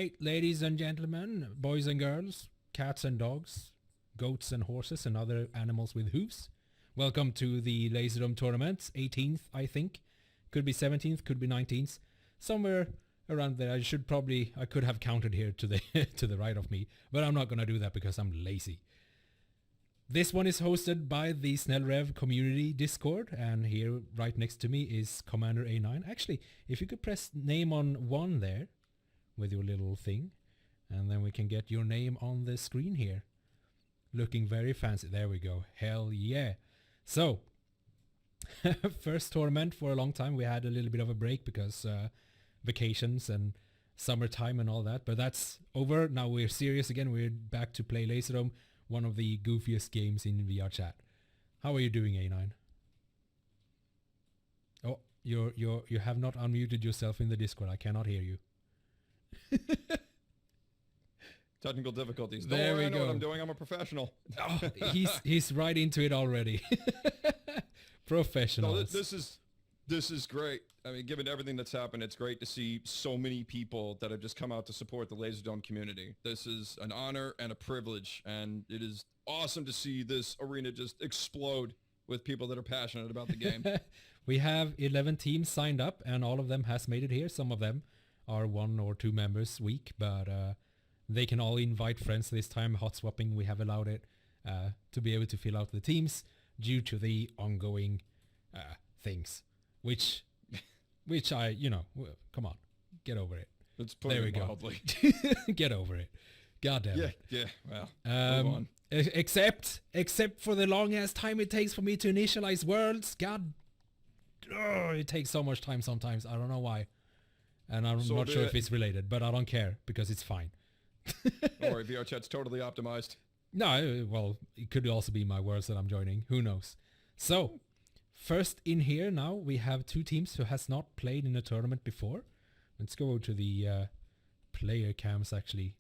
right, ladies and gentlemen, boys and girls, cats and dogs, goats and horses and other animals with hooves. Welcome to the Laserdome tournament, 18th, I think. Could be 17th, could be 19th. Somewhere around there. I could have counted here to the to the right of me, but I'm not going to do that because I'm lazy. This one is hosted by the Snellrev community Discord, and here right next to me is Commander A9. Actually, if you could press name on 1 there with your little thing, and then we can get your name on the screen here. Looking very fancy. There we go. Hell yeah. So, first tournament for a long time. We had a little bit of a break because vacations and summertime and all that, but that's over. Now we're serious again. We're back to play Laserdome, one of the goofiest games in VR chat. How are you doing, A9? Oh, you have not unmuted yourself in the Discord. I cannot hear you. Technical difficulties. There we I know go. what I'm doing. I'm a professional. Oh, he's right into it already. Professionals. No, this is great. I mean, given everything that's happened, it's great to see so many people that have just come out to support the Laserdome community. This is an honor and a privilege, and it is awesome to see this arena just explode with people that are passionate about the game. We have 11 teams signed up, and all of them has made it here. Some of them are 1 or 2 members weak, but they can all invite friends this time. Hot swapping, we have allowed it to be able to fill out the teams due to the ongoing things, which I, come on, get over it. Let's put it mildly. Get over it. God damn it. Yeah, well, move on. Except for the long ass time it takes for me to initialize worlds. It takes so much time sometimes. I don't know why. And I'm not sure if it's related, but I don't care because it's fine. Don't worry, VR chat's totally optimized. No, well, it could also be my worlds that I'm joining. Who knows? So, first in here now, we have 2 teams who has not played in a tournament before. Let's go to the player cams, actually.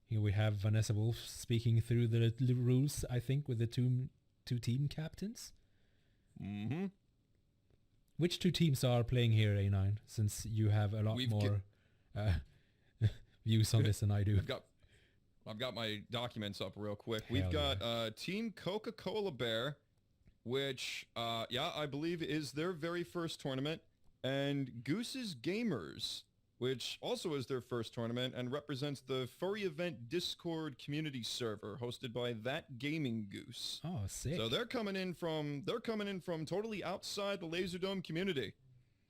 Here we have Vanessa Wolf speaking through the rules, I think, with the two team captains. Mm-hmm. Which 2 teams are playing here, A9, since you have a lot more views on this than I do? I've got my documents up real quick. Hell We've got Team Coca-Cola Bear, which, I believe is their very first tournament, and Goose's Gamers, which also is their first tournament and represents the Furry Event Discord community server hosted by That Gaming Goose. Oh, sick. So they're coming in from totally outside the Laserdome community.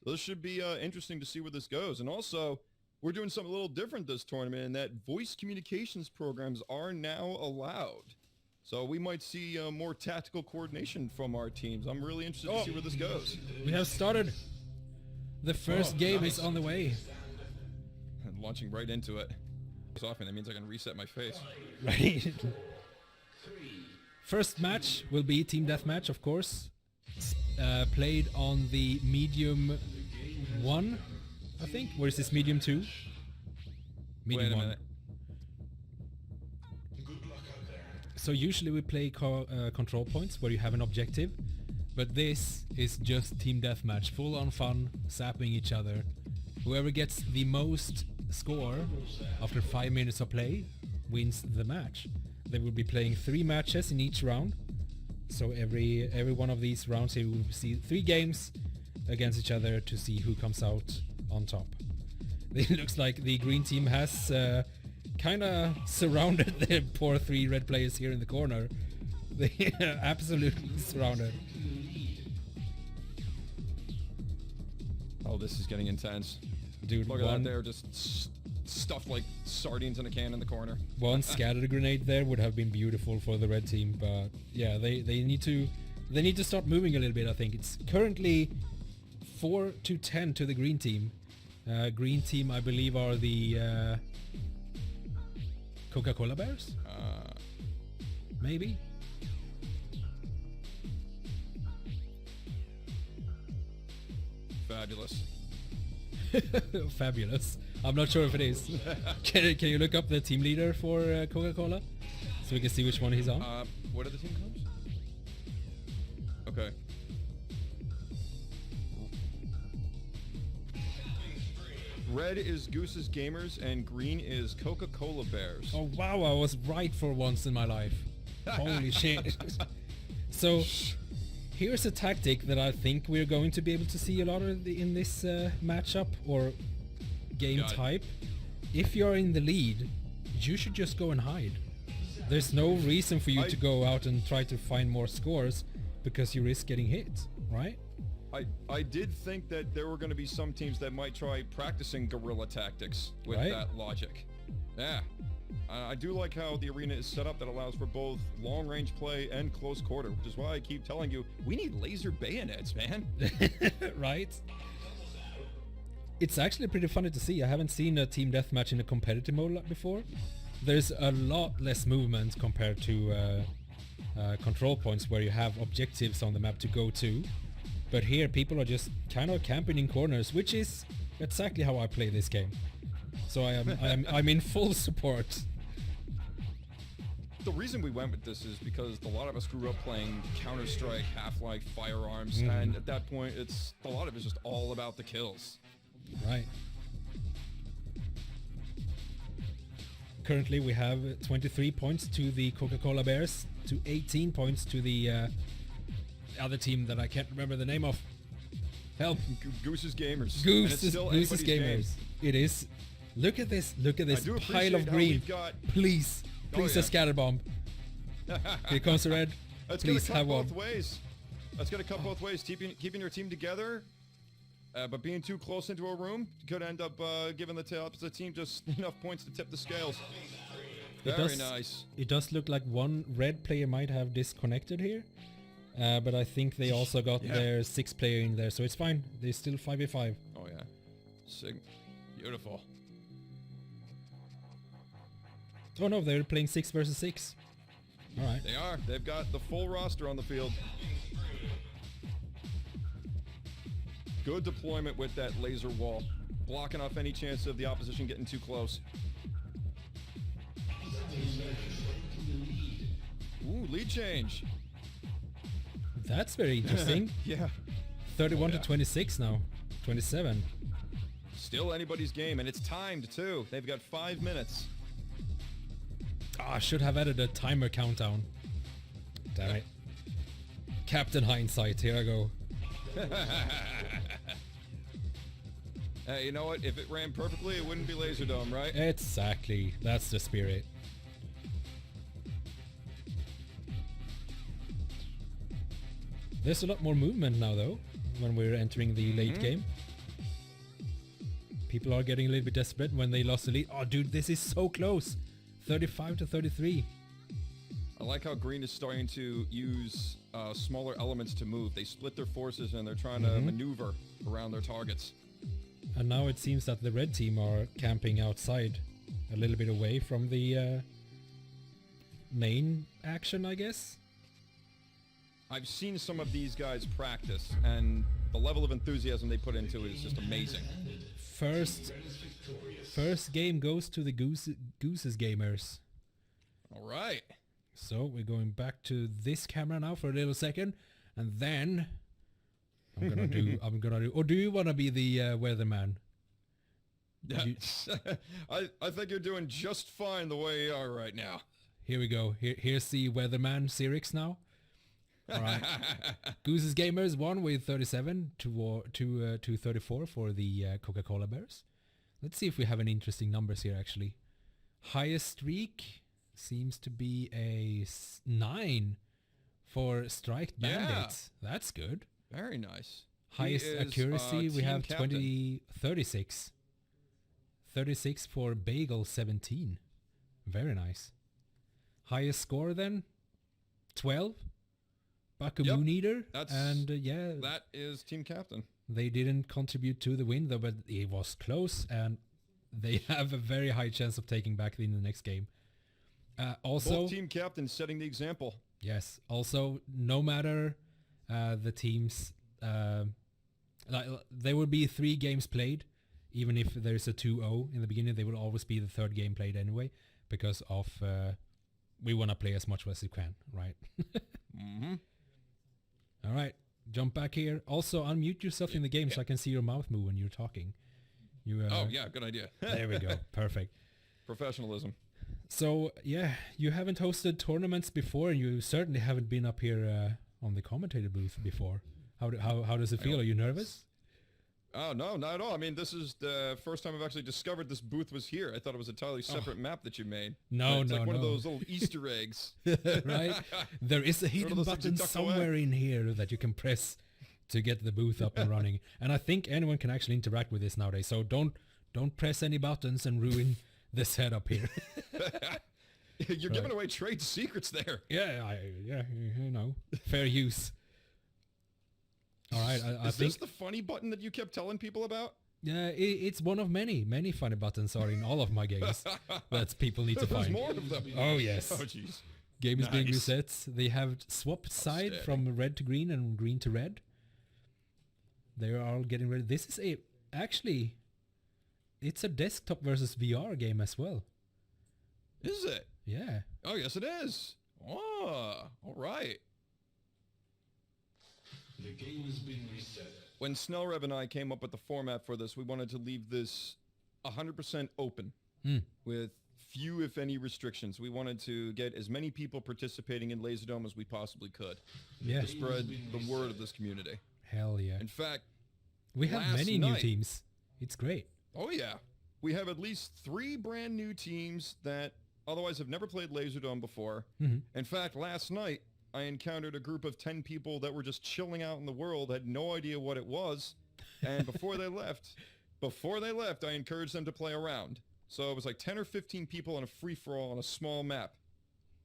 This should be interesting to see where this goes. And also, we're doing something a little different this tournament in that voice communications programs are now allowed. So we might see more tactical coordination from our teams. I'm really interested to see where this goes. We have started. The first game is on the way. And launching right into it. That means I can reset my face. Right. First match will be team deathmatch, of course. Played on the medium 1, I think. Where is this medium 2? Medium Wait a 1. minute. So usually we play control points where you have an objective, but this is just team deathmatch, full on fun, sapping each other. Whoever gets the most score after 5 minutes of play wins the match. They will be playing 3 matches in each round. So every one of these rounds you will see 3 games against each other to see who comes out on top. It looks like the green team has kind of surrounded the poor 3 red players here in the corner. They are absolutely surrounded. Oh, this is getting intense. Dude, look at that there, just stuffed like sardines in a can in the corner. One scattered grenade there would have been beautiful for the red team, but yeah, they need to start moving a little bit. I think it's currently 4-10 to the green team. Green team, I believe, are the Coca-Cola Bears. Maybe. Fabulous. Fabulous. I'm not sure if it is. Can you look up the team leader for Coca-Cola so we can see which one he's on? What are the team colors? Okay. Red is Goose's Gamers and green is Coca-Cola Bears. Oh wow, I was right for once in my life. Holy shit. So here's a tactic that I think we're going to be able to see a lot of in this matchup or game type. If you're in the lead, you should just go and hide. There's no reason for you to go out and try to find more scores because you risk getting hit, right? I did think that there were going to be some teams that might try practicing guerrilla tactics with that logic. Yeah. I do like how the arena is set up that allows for both long-range play and close quarter, which is why I keep telling you, we need laser bayonets, man. Right? It's actually pretty funny to see. I haven't seen a team deathmatch in a competitive mode before. There's a lot less movement compared to control points where you have objectives on the map to go to. But here people are just kind of camping in corners, which is exactly how I play this game. So I'm in full support. The reason we went with this is because a lot of us grew up playing Counter-Strike, Half-Life, Firearms, and at that point, a lot of it's just all about the kills. Right. Currently, we have 23 points to the Coca-Cola Bears, to 18 points to the other team that I can't remember the name of. Help! Goose's Gamers. Goose's Gamers. It is. Look at this. Look at this pile of green. Please. Please, a scatter bomb. Here comes the red. That's Please gonna have cut one. both ways. That's gonna cut both ways. Keeping your team together, but being too close into a room could end up giving the opposite team just enough points to tip the scales. Very nice. It does look like one red player might have disconnected here, but I think they also got their 6th player in there, so it's fine. They're still 5v5. Oh yeah, beautiful. Oh no, they're playing 6 versus 6. All right. They are. They've got the full roster on the field. Good deployment with that laser wall, blocking off any chance of the opposition getting too close. Ooh, lead change. That's very interesting. Yeah. 31 to 26 now. 27. Still anybody's game, and it's timed too. They've got 5 minutes. I should have added a timer countdown. Damn it. Captain Hindsight, here I go. You know what? If it ran perfectly, it wouldn't be Laserdome, right? Exactly. That's the spirit. There's a lot more movement now, though, when we're entering the late game. People are getting a little bit desperate when they lost the lead. Oh, dude, this is so close. 35 to 33. I like how green is starting to use smaller elements to move. They split their forces and they're trying to maneuver around their targets. And now it seems that the red team are camping outside, a little bit away from the main action, I guess. I've seen some of these guys practice, and the level of enthusiasm they put into it is just amazing. First game goes to the Goose's Gamers. All right. So we're going back to this camera now for a little second, and then I'm gonna do. Or do you wanna be the weatherman? I think you're doing just fine the way you are right now. Here we go. Here's the weatherman Cyrix now. All right. Goose's Gamers won with 37 to 34 for the Coca-Cola Bears. Let's see if we have any interesting numbers here, actually. Highest streak seems to be a 9 for Strike Bandits. Yeah. That's good. Very nice. Highest accuracy, we have 36. 36 for Bagel 17. Very nice. Highest score then? 12. Moon Eater. That is team captain. They didn't contribute to the win though, but it was close, and they have a very high chance of taking back in the next game. Also, both team captains setting the example. Yes. Also, no matter the teams, there will be 3 games played, even if there's a 2-0 in the beginning. They will always be the 3rd game played anyway, because of we want to play as much as we can, right? All right, jump back here. Also, unmute yourself in the game so I can see your mouth move when you're talking. You, Oh, yeah, good idea. There we go. Perfect. Professionalism. So, yeah, you haven't hosted tournaments before, and you certainly haven't been up here on the commentator booth before. How does it feel? Are you nervous? Oh, no, not at all. I mean, this is the first time I've actually discovered this booth was here. I thought it was a entirely separate map that you made. No, it's no, like one no. of those little Easter eggs. Right? There is a hidden button somewhere in here that you can press to get the booth up and running. And I think anyone can actually interact with this nowadays. So don't press any buttons and ruin the setup here. You're giving away trade secrets there. Yeah, you know, fair use. All right, I Is think this the funny button that you kept telling people about? yeah, it's one of many funny buttons are in all of my games that people need to There's find. more of them. Oh yes. Oh jeez. Game is being Nice. reset. They have swapped side from red to green and green to red. They're all getting ready. This is it's a desktop versus VR game as well. Is it? Yeah. Oh yes, it is. Oh, all right. The game has been reset. When Snellrev and I came up with the format for this, we wanted to leave this 100% open with few, if any, restrictions. We wanted to get as many people participating in Laserdome as we possibly could Yeah. to spread the word of this community. Hell yeah. In fact, We have last many new night- teams. It's great. oh yeah, we have at least 3 brand new teams that otherwise have never played Laserdome before. In fact, last night, I encountered a group of 10 people that were just chilling out in the world, had no idea what it was, and before they left, I encouraged them to play around. So it was like 10 or 15 people on a free-for-all on a small map.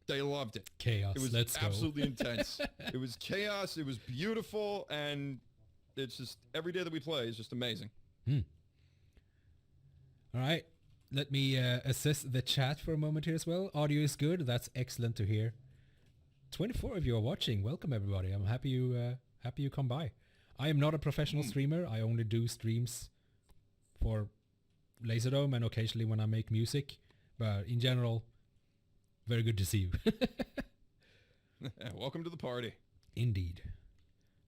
They loved it. Chaos. It was Let's go. absolutely intense. It was chaos, it was beautiful, and it's just, every day that we play is just amazing. All right. Let me assess the chat for a moment here as well. Audio is good. That's excellent to hear. 24 of you are watching. Welcome everybody. I'm happy you come by. I am not a professional streamer. I only do streams for Laserdome and occasionally when I make music. But in general, very good to see you. Welcome to the party. Indeed.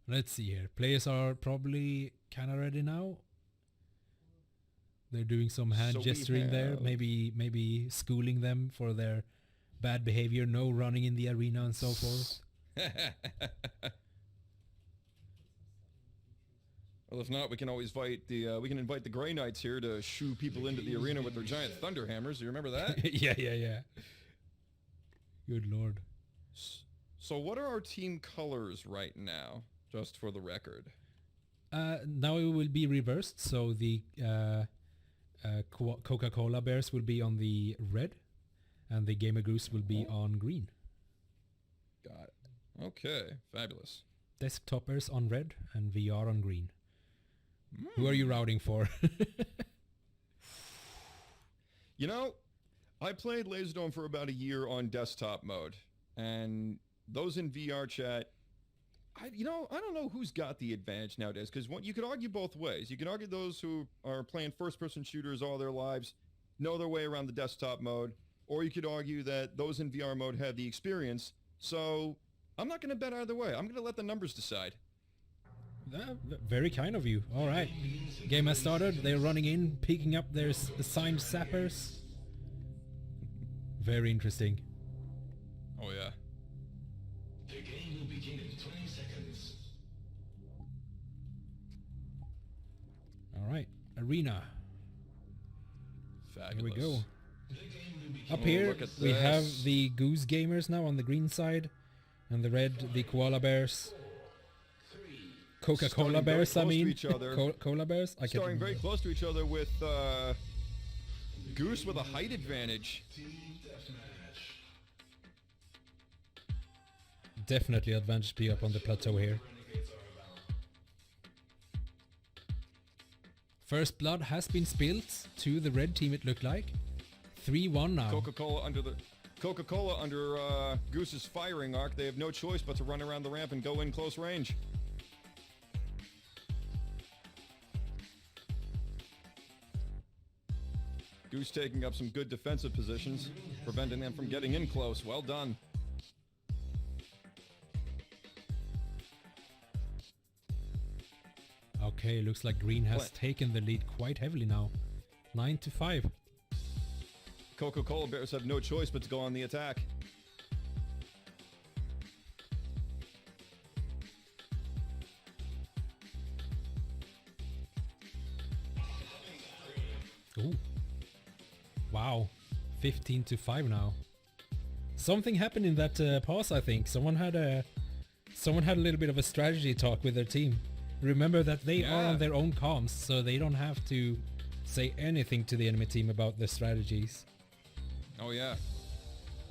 Let's see here. Players are probably kind of ready now. They're doing some hand So we gesturing there. have- Maybe schooling them for their bad behavior. No running in the arena and so forth. Well, if not, we can always invite the Grey Knights here to shoo people into the arena with their giant thunder hammers. Do you remember that? yeah. Good lord. So what are our team colors right now, just for the record? Now it will be reversed. So the Coca-Cola Bears will be on the red, and the Gamer Goose will be on green. Got it. Okay, fabulous. Desktopers on red and VR on green. Who are you routing for? You know, I played Laserdome for about a year on desktop mode, and those in VR chat, I don't know who's got the advantage nowadays, because you could argue both ways. You can argue those who are playing first-person shooters all their lives know their way around the desktop mode, or you could argue that those in VR mode have the experience. So I'm not going to bet either way. I'm going to let the numbers decide. Very kind of you. All right. Game has started. They're running in, picking up their assigned sappers. Very interesting. Oh, yeah. The game will begin in 20 seconds. All right. Arena. Fabulous. Here we go. The game will begin. Up Oh, here, look at we have this. the Goose Gamers now on the green side. And the red, the Koala Bears. Coca-Cola Starting very Bears, I close to mean. each other. Cola Bears? I Starting can't very close to each other with Goose with a height advantage. Team deathmatch. Definitely advantage be up on the plateau here. Renegades are about. First blood has been spilled to the red team, it looked like. 3-1 now. Coca-Cola under Goose's firing arc. They have no choice but to run around the ramp and go in close range. Goose taking up some good defensive positions, preventing them from getting in close. Well done. Okay, looks like green has taken the lead quite heavily now. 9-5. Coca-Cola Bears have no choice but to go on the attack. Ooh. Wow. 15-5 now. Something happened in that pause, I think. Someone had a little bit of a strategy talk with their team. Remember that they are on their own comms, so they don't have to say anything to the enemy team about their strategies. Oh yeah.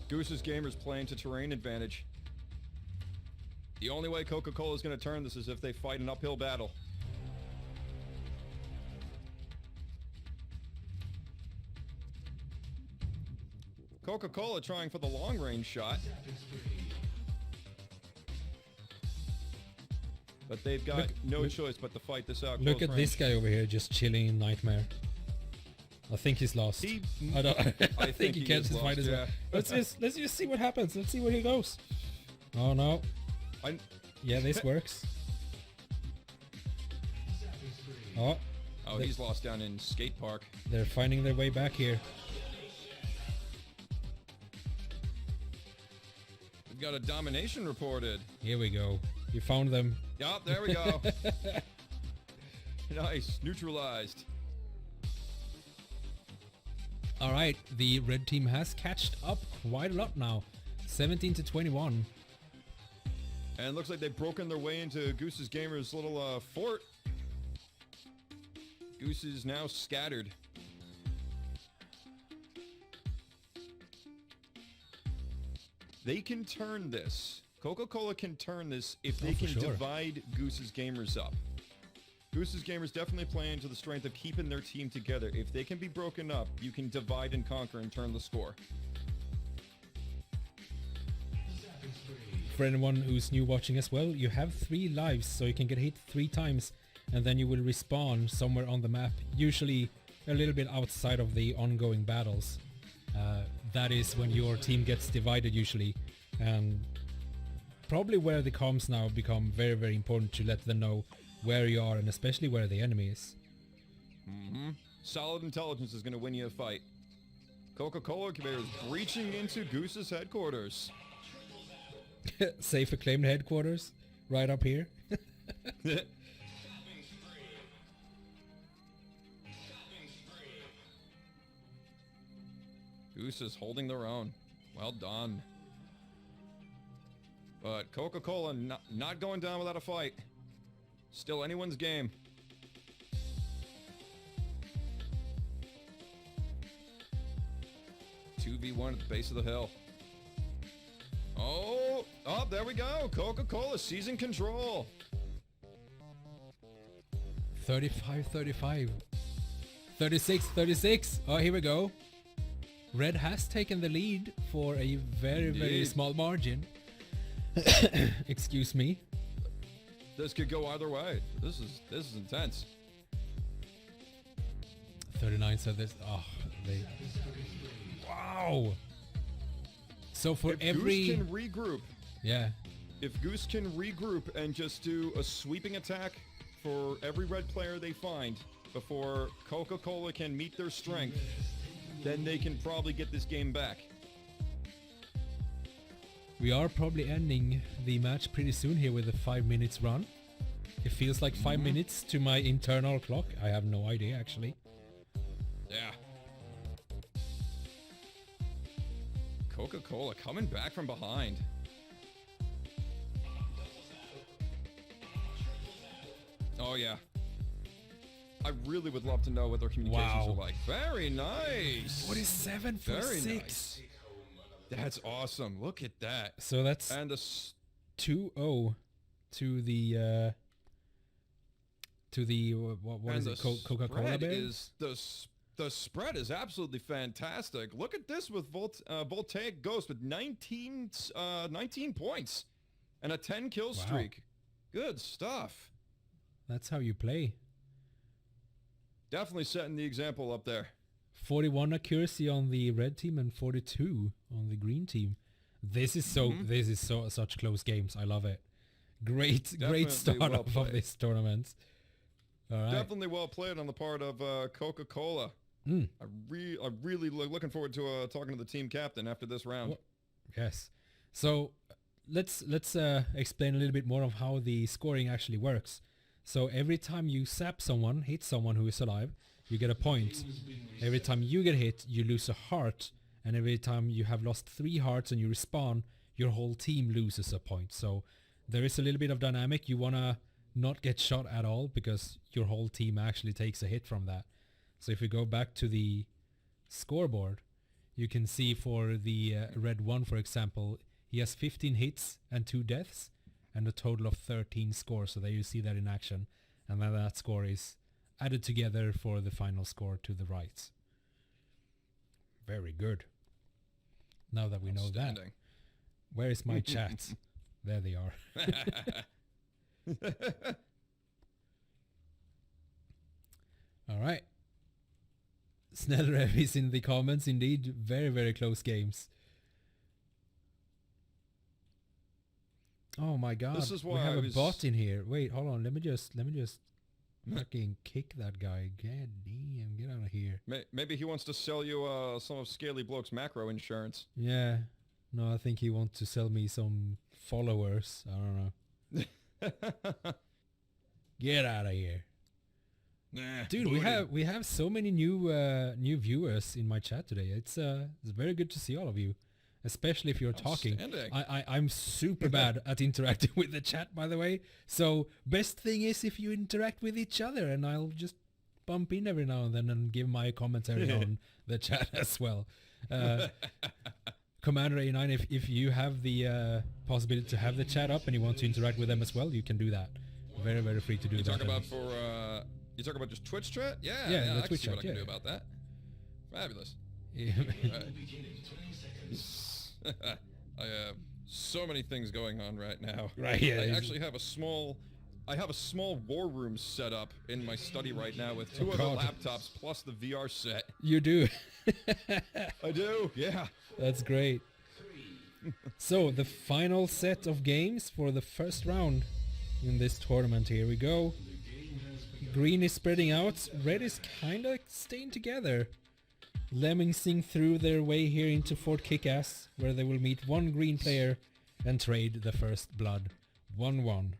Goose's gamers playing to terrain advantage. The only way Coca-Cola is going to turn this is if they fight an uphill battle. Coca-Cola trying for the long-range shot. But they've got no choice but to fight this out. Look at this guy over here just chilling in Nightmare. I think he's lost. I think he can't fight as well. Let's just see what happens. Let's see where he goes. Oh no. Yeah, this works. Oh, he's lost down in skate park. They're finding their way back here. We've got a domination reported. Here we go. You found them. Yup, there we go. Nice. Neutralized. All right, the red team has catched up quite a lot now. 17-21. And it looks like they've broken their way into Goose's Gamer's little fort. Goose is now scattered. They can turn this. Coca-Cola can turn this if they can divide Goose's Gamers up. Goose's Gamers definitely playing to the strength of keeping their team together. If they can be broken up, you can divide and conquer and turn the score. For anyone who's new watching as well, you have 3 lives, so you can get hit 3 times and then you will respawn somewhere on the map, usually a little bit outside of the ongoing battles. That is when your team gets divided usually, and probably where the comms now become very, very important to let them know where you are and especially where the enemy is. Solid intelligence is going to win you a fight. Coca-Cola is breaching into Goose's headquarters. Safe acclaimed headquarters right up here. Goose is holding their own. Well done. But Coca-Cola not going down without a fight. Still anyone's game. $2v1 at the base of the hill. Oh, there we go. Coca-Cola seizing control. 35-35. 36-36. Oh, here we go. Red has taken the lead for a very, very small margin. Excuse me. This could go either way. This is intense. 39 said this. Oh, wow. So for every Goose can regroup. Yeah. If Goose can regroup and just do a sweeping attack for every red player they find before Coca-Cola can meet their strength, then they can probably get this game back. We are probably ending the match pretty soon here with a 5 minutes run. It feels like 5 minutes to my internal clock. I have no idea actually. Yeah. Coca-Cola coming back from behind. Oh yeah. I really would love to know what their communications are like. Very nice. 47 for Very 6. nice. That's awesome. Look at that. So that's and 2-0 to the what is it? Coca-Cola Bears? The spread is absolutely fantastic. Look at this with Voltaic Ghost with 19 points and a 10 kill streak. Good stuff. That's how you play. Definitely setting the example up there. 41 accuracy on the red team and 42 on the green team. This is such close games. I love it. Great start of this tournament. All right. Definitely well played on the part of Coca-Cola. Mm. I'm really looking forward to talking to the team captain after this round. Well, yes. So let's explain a little bit more of how the scoring actually works. So every time you zap someone, hit someone who is alive, you get a point. Every time you get hit, you lose a heart. And every time you have lost 3 hearts and you respawn, your whole team loses a point. So there is a little bit of dynamic. You want to not get shot at all because your whole team actually takes a hit from that. So if we go back to the scoreboard, you can see for the red one, for example, he has 15 hits and 2 deaths and a total of 13 scores. So there you see that in action. And then that score is added together for the final score to the right. Very good. Now that we know that, where is my chat? There they are. All right. Snellrev is in the comments. Indeed, very, very close games. Oh my god. This is why we have I a was- bot in here. Wait, hold on. Let me just fucking kick that guy. God damn, get out of here. Maybe he wants to sell you some of Scaly Bloke's macro insurance. Yeah. No, I think he wants to sell me some followers. I don't know. Get out of here. Nah, Dude, booty. we have so many new viewers in my chat today. It's very good to see all of you, especially if you're talking. Outstanding. I'm super bad at interacting with the chat, by the way. So best thing is if you interact with each other, and I'll just bump in every now and then and give my commentary on the chat as well. Commander A9, if you have the possibility to have the chat up and you want to interact with them as well, you can do that. Very, very free to do You that. talk about you talk about just Twitch chat? Yeah, Yeah, the I can Twitch see what chat, I can yeah. do about that. Fabulous. Yeah. Begin in 20 seconds. I have so many things going on right now. Right, yeah, I he's- actually have a small war room set up in my study right now with 2 Oh, other God. laptops plus the VR set. You do. I do. Yeah. That's great. So the final set of games for the first round in this tournament. Here we go. Green is spreading out. Red is kind of staying together. Lemmings sing through their way here into Fort Kickass, where they will meet one green player and trade the first blood. 1-1.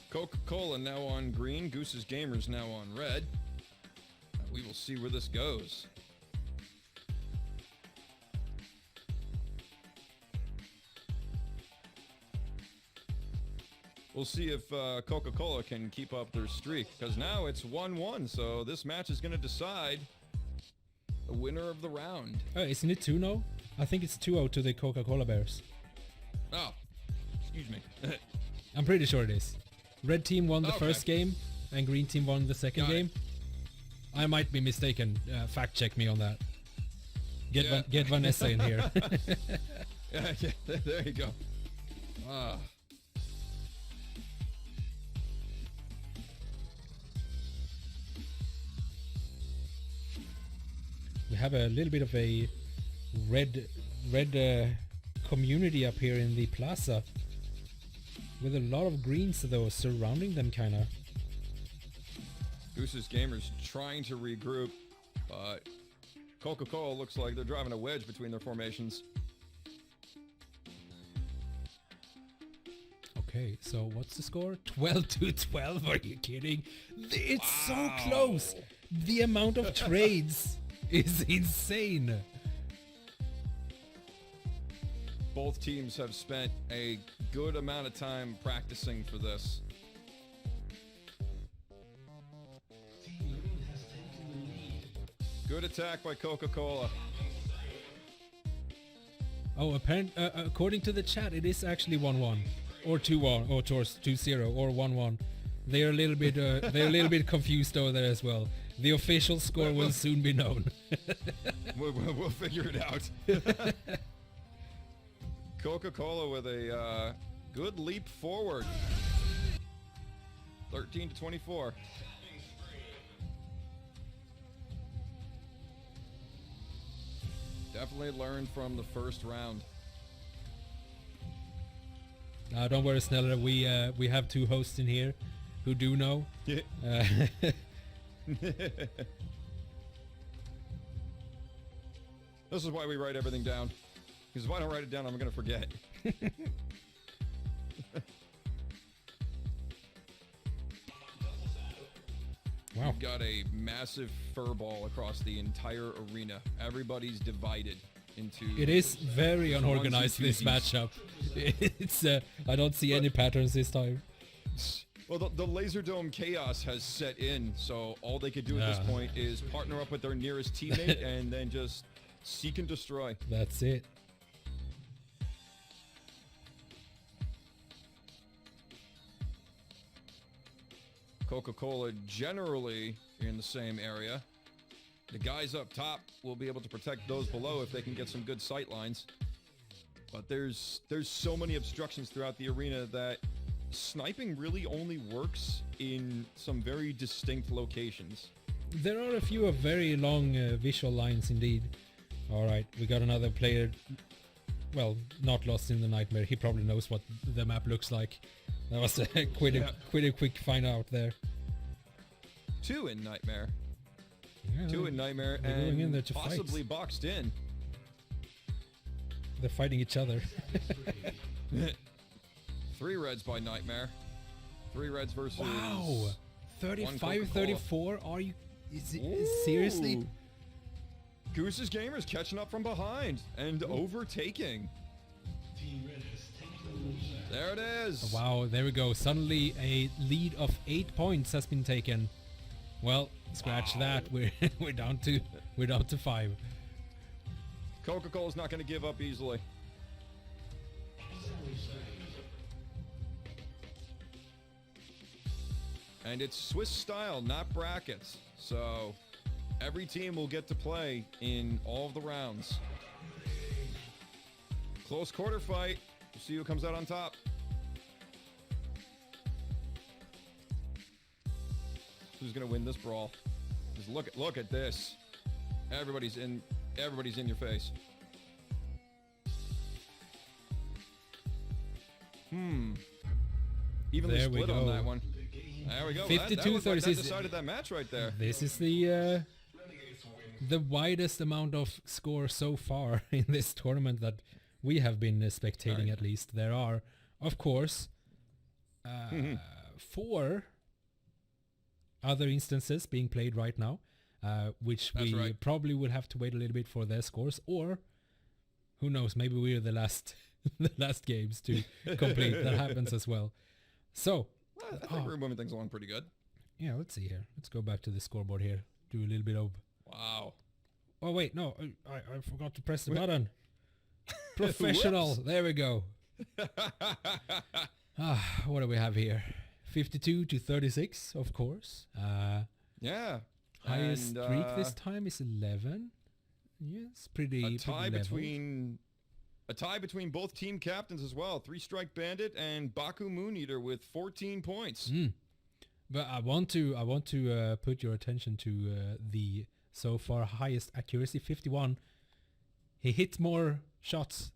Coca-Cola now on green. Goose's Gamers now on red. We will see where this goes. We'll see if Coca-Cola can keep up their streak, because now it's 1-1, so this match is going to decide the winner of the round. Oh, isn't it 2-0? I think it's 2-0 to the Coca-Cola Bears. Oh, excuse me. I'm pretty sure it is. Red team won the Okay. first game and green team won the second Got it. game. I might be mistaken. Fact check me on that. Get Yeah. get Vanessa in here. Yeah, there you go. Ah. We have a little bit of a red community up here in the plaza with a lot of greens though surrounding them kinda. Goose's Gamers trying to regroup, but Coca-Cola looks like they're driving a wedge between their formations. Okay, so what's the score? 12-12, are you kidding? It's so close! The amount of trades is insane! Both teams have spent a good amount of time practicing for this. Good attack by Coca-Cola. Oh, according to the chat, it is actually 1-1 or 2-1 or 2-0 or 1-1. They're a little bit they're a little bit confused over there as well. The official score will soon be known. We'll figure it out. Coca-Cola with a good leap forward. 13-24. Definitely learned from the first round. Don't worry, Sneller. We have 2 hosts in here, who do know. Yeah. This is why we write everything down. Because if I don't write it down, I'm going to forget. Wow. We've got a massive fur ball across the entire arena. Everybody's divided into... It is very unorganized, this onesies. matchup. It's I don't see any patterns this time. Well, the Laser Dome chaos has set in, so all they could do at this point is partner up with their nearest teammate and then just seek and destroy. That's it. Coca-Cola generally in the same area. The guys up top will be able to protect those below if they can get some good sight lines. But there's so many obstructions throughout the arena that sniping really only works in some very distinct locations. There are a few of very long visual lines indeed. Alright, we got another player, well, not lost in the nightmare. He probably knows what the map looks like. That was quite a quick find out there. 2 in Nightmare. Yeah, 2 in Nightmare they're going in there and to possibly fight. boxed in. They're fighting each other. 3 reds by Nightmare. 3 reds versus... Wow! 35, Coca-Cola. 34? Are you... seriously? Ooh. Goose's Gamers catching up from behind and overtaking. Team Red has taken the lead. There it is. Wow, there we go. Suddenly a lead of 8 points has been taken. Well, scratch that. We're down to 5. Coca-Cola's not going to give up easily. And it's Swiss style, not brackets. So every team will get to play in all of the rounds. Close quarter fight. We'll see who comes out on top. Who's gonna win this brawl? Just look at this. Everybody's in your face. Evenly There we split on go. that one. There we go. 52, that looked like that 36. decided that match right there. This is the widest amount of score so far in this tournament that we have been spectating. Right. At least there are, of course, 4 other instances being played right now, which That's we right. probably will have to wait a little bit for their scores, or who knows, maybe we're the last the last games to complete. That happens as well. So I think we're moving things along pretty good. yeah, let's see here. Let's go back to the scoreboard here. Do a little bit of... Wow. Oh wait, no, I forgot to press the button. Professional. Whoops. There we go. What do we have here? 52 to 36, of course. Yeah. Highest And, streak this time is 11. Yes, pretty a tie level. between both team captains as well. 3-Strike Bandit and Baku Moon Eater with 14 points. But I want to put your attention to the so far highest accuracy, 51. He hit more shots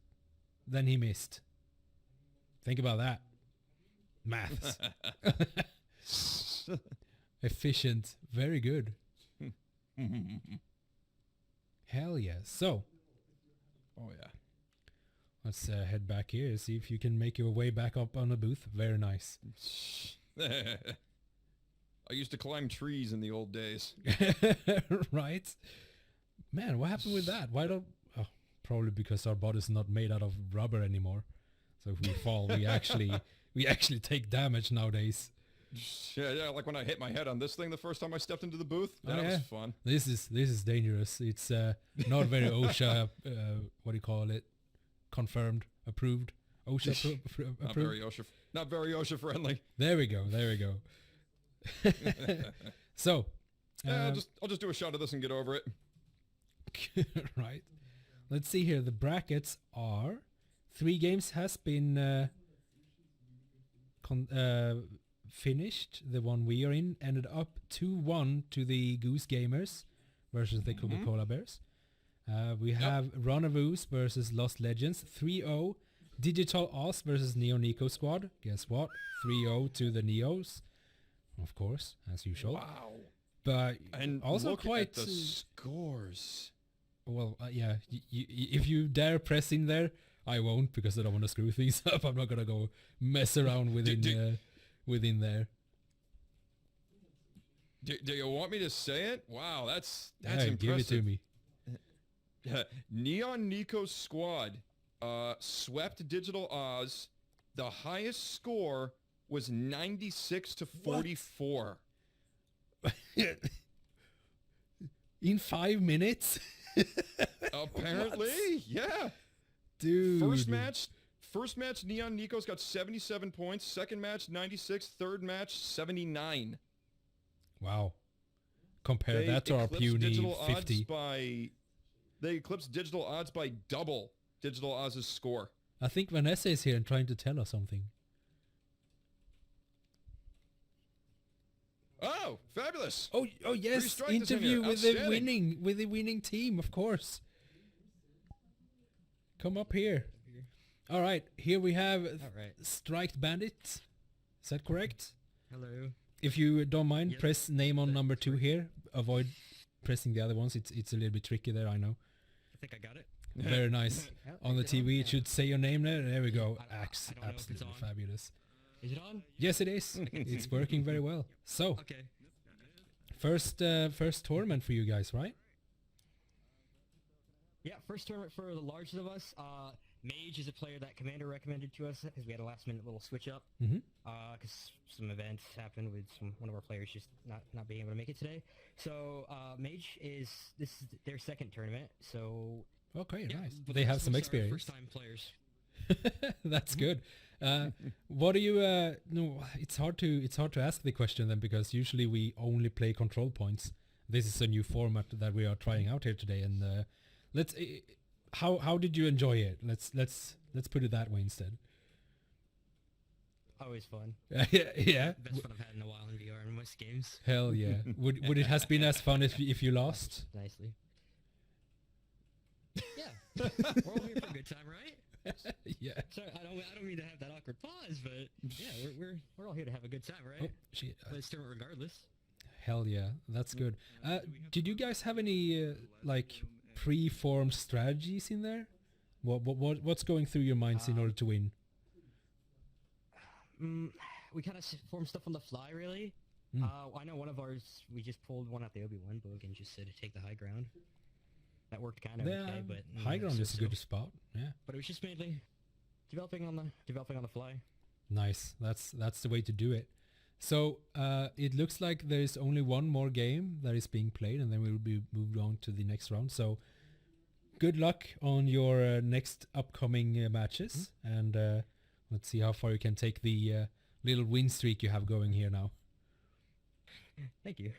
than he missed. Think about that. Maths. Efficient. Very good. Hell yeah. So, Oh yeah. let's head back here, see if you can make your way back up on the booth. Very nice. I used to climb trees in the old days. Right? Man, what happened with that? Why don't... Oh, probably because our body's not made out of rubber anymore. So if we fall, we actually take damage nowadays. Yeah, like when I hit my head on this thing the first time I stepped into the booth. Oh, That yeah. was fun. This is dangerous. It's not very OSHA, what do you call it? Confirmed, approved. OSHA Not approved. very OSHA friendly. There we go. So, Yeah, I'll just do a shot of this and get over it. right. Let's see here. The brackets are 3 games has been finished. The one we are in ended up 2-1 to the Goose Gamers versus the Coca-Cola Bears. We have Runavoos versus Lost Legends, 3-0. Digital Oz versus Neo Nico Squad. Guess what? 3-0 to the Neos. of course, as usual. Wow. But And also look quite at the scores. well. Yeah, if you dare press in there, I won't because I don't want to screw things up. I'm not gonna go mess around within there. Do you want me to say it? Wow, that's Yeah, impressive. give it to me. Neon Nico's squad swept Digital Oz. The highest score was 96 to 44. In 5 minutes? Apparently, yeah. Dude. First match, Neon Nico's got 77 points. Second match, 96. Third match, 79. Wow. Compare They that to our eclipsed puny Digital 50. They eclipsed Digital Odds by double Digital Oz's score. I think Vanessa is here and trying to tell us something. Oh, fabulous! Oh yes, Strike this in interview here. with the Outstanding. winning team, of course. Come up here. All right, here we have Striked Bandit. Is that correct? Hello. If you don't mind, Yep. press name on number 2 here. Avoid pressing the other ones. It's a little bit tricky there, I know. I think I got it. Very nice. Yeah, On the is it on? TV, Yeah. it should say your name there. There we go. I don't know if it's Absolutely on. fabulous. Is it on? Yes, it is. It's working very well. So, Okay. first tournament for you guys, right? Yeah, first tournament for the largest of us. Mage is a player that Commander recommended to us because we had a last minute little switch up. Mm-hmm. Because some events happened with one of our players just not being able to make it today. So Mage this is their second tournament. So Okay, yeah, nice. but They have most some are experience. First time players. That's good. What do you? No, it's hard to ask the question then because usually we only play control points. This is a new format that we are trying out here today, and let's. How did you enjoy it? Let's put it that way instead. Always fun. Yeah. Best fun I've had in a while in VR in most games. Hell yeah. Would it has been as fun if you lost? Nicely. Yeah. We're all here for a good time, right? Yeah. Sorry, I don't mean to have that awkward pause, but yeah, we're all here to have a good time, Oh right? shit. Let's do it regardless. Hell yeah, that's good. Did you guys have any like pre-formed strategies in there? What's going through your minds in order to win? We kind of form stuff on the fly, really. I know one of ours, we just pulled one out the Obi-Wan book and just said to take the high ground. That worked kind of okay, but high ground is a so-so. good spot. Yeah. But it was just mainly developing on the fly. Nice. That's the way to do it. So it looks like there is only one more game that is being played, and then we will be moved on to the next round. So good luck on your next upcoming matches, and let's see how far you can take the little win streak you have going here now. Thank you.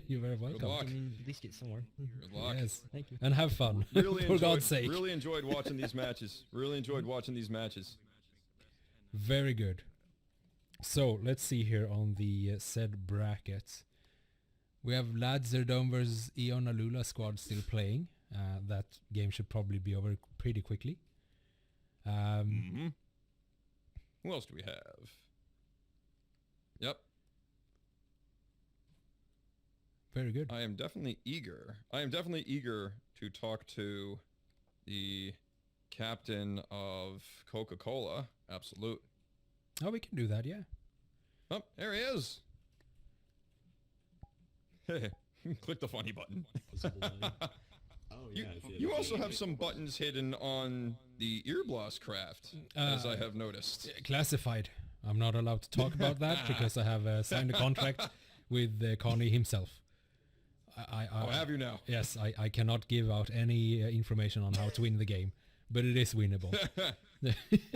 You're very welcome. luck. I mean, at least get somewhere. Good luck. Yes, Thank you. and have fun. For God's sake. Really enjoyed watching these matches. Really enjoyed watching these matches. Very good. So let's see here on the said bracket. We have Ladzerdome versus Eon Alula squad still playing. That game should probably be over pretty quickly. Who else do we have? Yep. Very good. I am definitely eager to talk to the captain of Coca-Cola. Absolute. Oh, we can do that, yeah. Oh, there he is. Click the funny button. Oh yeah. You also have some buttons hidden on the earblast craft, as I have noticed. Classified. I'm not allowed to talk about that because I have signed a contract with Connie himself. Have you now? Yes, I cannot give out any information on how to win the game, but it is winnable.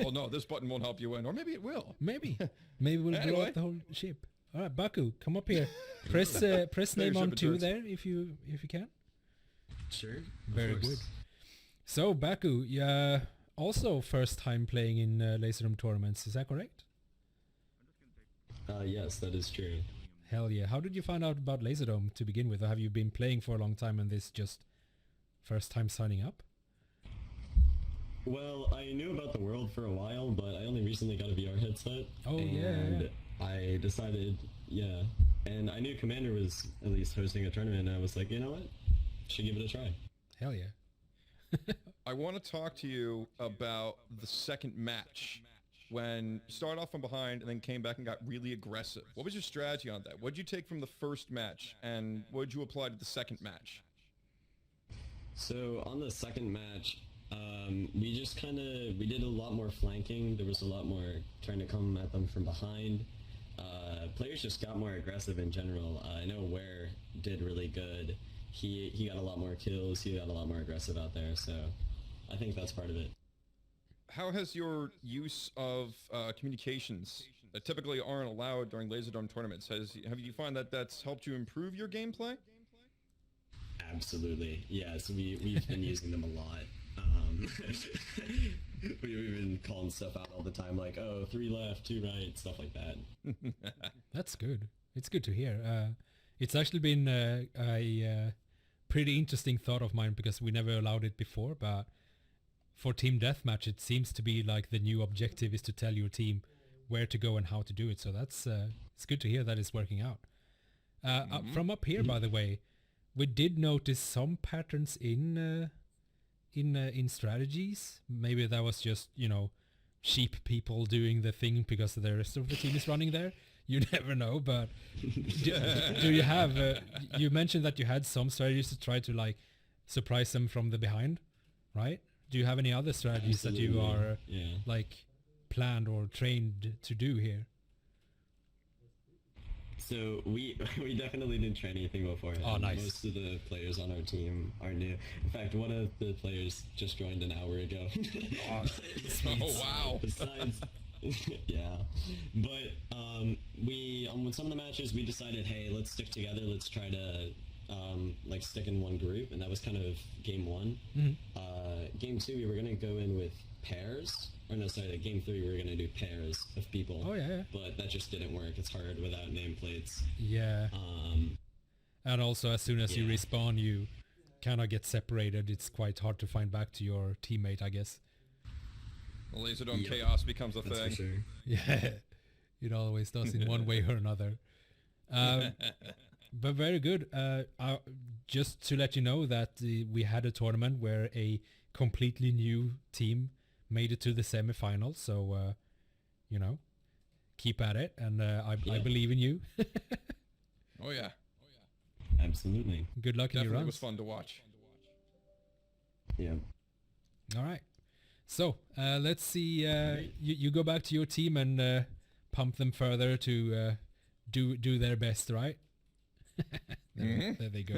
Oh no, this button won't help you win, or maybe it will. Maybe we'll blow Anyway. up the whole ship. All right, Baku, come up here. Press name on ship 2 adjourns. there if you can. Sure. Very good. So Baku, also first time playing in Laserdome tournaments, is that correct? Yes, that is true. Hell yeah. How did you find out about Laserdome to begin with? Or have you been playing for a long time and this just first time signing up? Well, I knew about the world for a while, but I only recently got a VR headset. Oh, yeah. I decided, yeah. And I knew Commander was at least hosting a tournament, and I was like, you know what? Should give it a try. Hell yeah. I want to talk to you about the second match when you started off from behind and then came back and got really aggressive. What was your strategy on that? What did you take from the first match and what did you apply to the second match? So on the second match, we just we did a lot more flanking. There was a lot more trying to come at them from behind. Players just got more aggressive in general. I know Ware did really good. He got a lot more kills. He got a lot more aggressive out there. So I think that's part of it. How has your use of communications that typically aren't allowed during Laserdome tournaments, have you find that that's helped you improve your gameplay? Absolutely. Yes, we've been using them a lot. We've been calling stuff out all the time, like, oh, 3 left, 2 right, stuff like that. That's good. It's good to hear. It's actually been a pretty interesting thought of mine because we never allowed it before, but for Team Deathmatch, it seems to be like the new objective is to tell your team where to go and how to do it. So that's it's good to hear that it's working out. From up here, by the way, we did notice some patterns in strategies. Maybe that was just, sheep people doing the thing because the rest of the team is running there. You never know, but do you have, you mentioned that you had some strategies to try to like surprise them from the behind, right? Do you have any other strategies that you are like planned or trained to do here? So we definitely didn't try anything before. Oh, nice. Most of the players on our team are new. In fact, one of the players just joined an hour ago. Oh, wow. Besides, yeah. But we on some of the matches we decided, hey, let's stick together. Let's try to like stick in one group, and that was kind of game 1. Mm-hmm. Game 2, we were gonna go in with pairs. Or no, sorry, game 3 we were gonna do pairs of people. Oh yeah. But that just didn't work. It's hard without nameplates. Yeah. And also, as soon as you respawn, you kind of get separated. It's quite hard to find back to your teammate, I guess. The Laserdome chaos becomes a That's thing. for sure. Yeah, it always does in one way or another. But very good. Just to let you know that we had a tournament where a completely new team made it to the semifinals. So, keep at it. And I believe in you. Oh, yeah. Absolutely. Good luck in your Definitely runs. was fun to watch. Yeah. All right. So, let's see. You go back to your team and pump them further to do their best, right? There they go.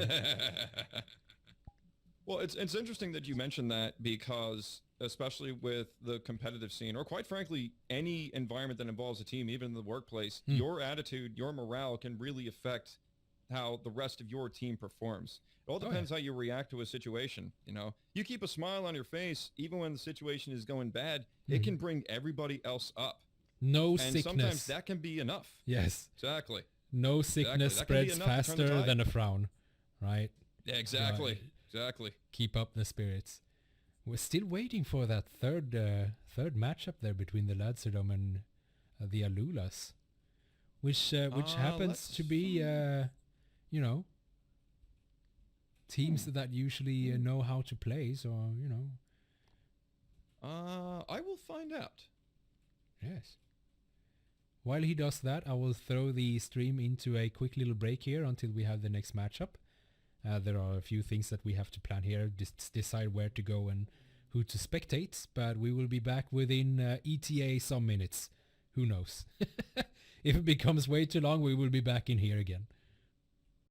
Well, it's interesting that you mentioned that because especially with the competitive scene, or quite frankly, any environment that involves a team, even in the workplace, your attitude, your morale can really affect how the rest of your team performs. It all depends how you react to a situation. You keep a smile on your face, even when the situation is going bad, it can bring everybody else up. No And sickness. sometimes that can be enough. Yes. Exactly. No sickness That can be spreads enough to turn the faster tide. than a frown, right? Yeah, exactly. Exactly. Keep up the spirits. We're still waiting for that third matchup there between the Laserdome and the Alulas, which happens to be teams that usually know how to play. So I will find out. Yes. While he does that, I will throw the stream into a quick little break here until we have the next matchup. There are a few things that we have to plan here, decide where to go and who to spectate, but we will be back within ETA some minutes. Who knows? If it becomes way too long, we will be back in here again.